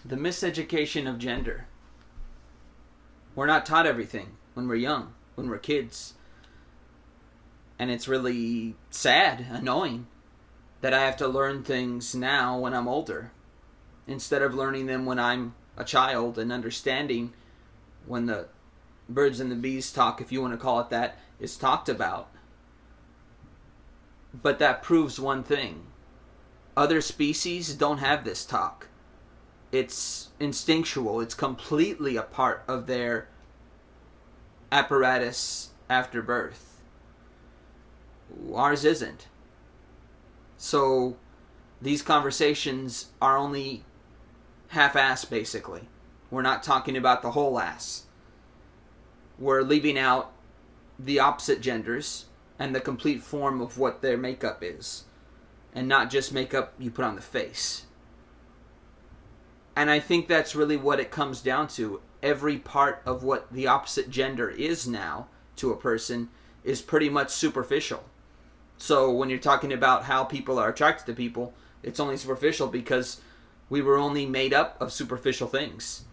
The miseducation of gender. We're not taught everything when we're young, when we're kids. And it's really sad, annoying, that I have to learn things now when I'm older, instead of learning them when I'm a child and understanding when the birds and the bees talk, if you want to call it that, is talked about. But that proves one thing. Other species don't have this talk. It's instinctual. It's completely a part of their apparatus after birth. Ours isn't. So these conversations are only half-assed, basically. We're not talking about the whole ass. We're leaving out the opposite genders and the complete form of what their makeup is. And not just makeup you put on the face. And I think that's really what it comes down to. Every part of what the opposite gender is now to a person is pretty much superficial. So when you're talking about how people are attracted to people, it's only superficial because we were only made up of superficial things.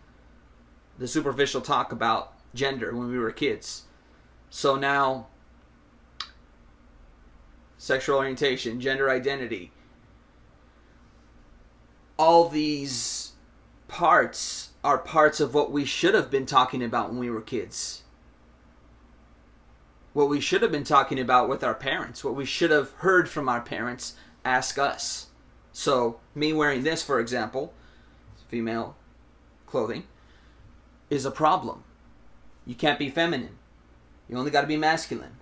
The superficial talk about gender when we were kids. So now, sexual orientation, gender identity, all these parts are parts of what we should have been talking about when we were kids. What we should have been talking about with our parents. What we should have heard from our parents ask us. So, me wearing this, for example, female clothing, is a problem. You can't be feminine. You only got to be masculine.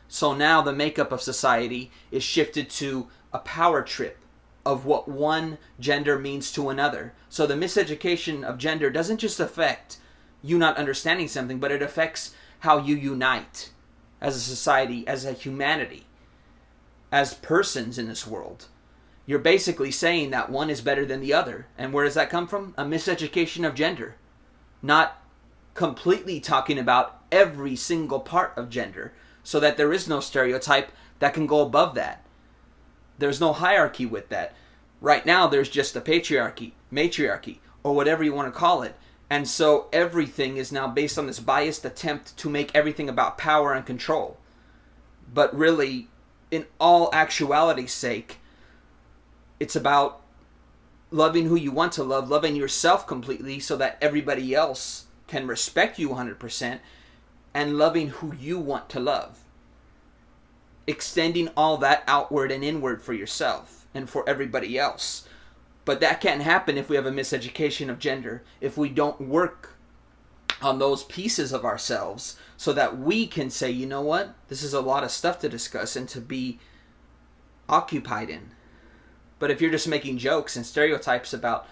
So now the makeup of society is shifted to a power trip of what one gender means to another. So the miseducation of gender doesn't just affect you not understanding something, but it affects how you unite as a society, as a humanity, as persons in this world. You're basically saying that one is better than the other. And where does that come from? A miseducation of gender. Not completely talking about every single part of gender, so that there is no stereotype that can go above that. There's no hierarchy with that. Right now, there's just a patriarchy, matriarchy, or whatever you want to call it. And so everything is now based on this biased attempt to make everything about power and control. But really, in all actuality's sake, it's about loving who you want to love, loving yourself completely so that everybody else can respect you 100%, and loving who you want to love. Extending all that outward and inward for yourself and for everybody else. But that can't happen if we have a miseducation of gender, if we don't work on those pieces of ourselves so that we can say, you know what, this is a lot of stuff to discuss and to be occupied in. But if you're just making jokes and stereotypes about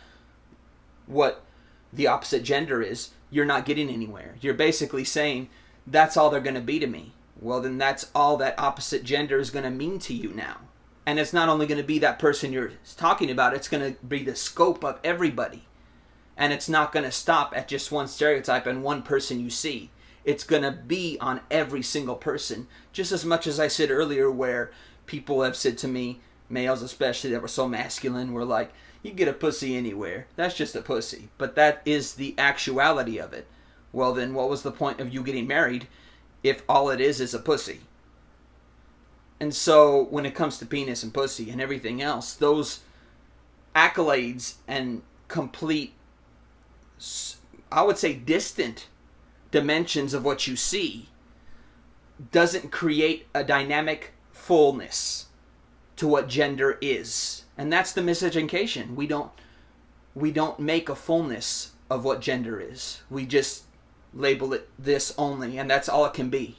what the opposite gender is, you're not getting anywhere. You're basically saying, that's all they're going to be to me. Well, then that's all that opposite gender is going to mean to you now. And it's not only going to be that person you're talking about, it's going to be the scope of everybody. And it's not going to stop at just one stereotype and one person you see. It's going to be on every single person. Just as much as I said earlier where people have said to me, males especially that were so masculine, were like, you can get a pussy anywhere. That's just a pussy. But that is the actuality of it. Well, then what was the point of you getting married if all it is a pussy? And so when it comes to penis and pussy and everything else, those accolades and complete, I would say distant dimensions of what you see doesn't create a dynamic fullness to what gender is. And that's the miseducation. We don't make a fullness of what gender is. We just label it this only, and that's all it can be.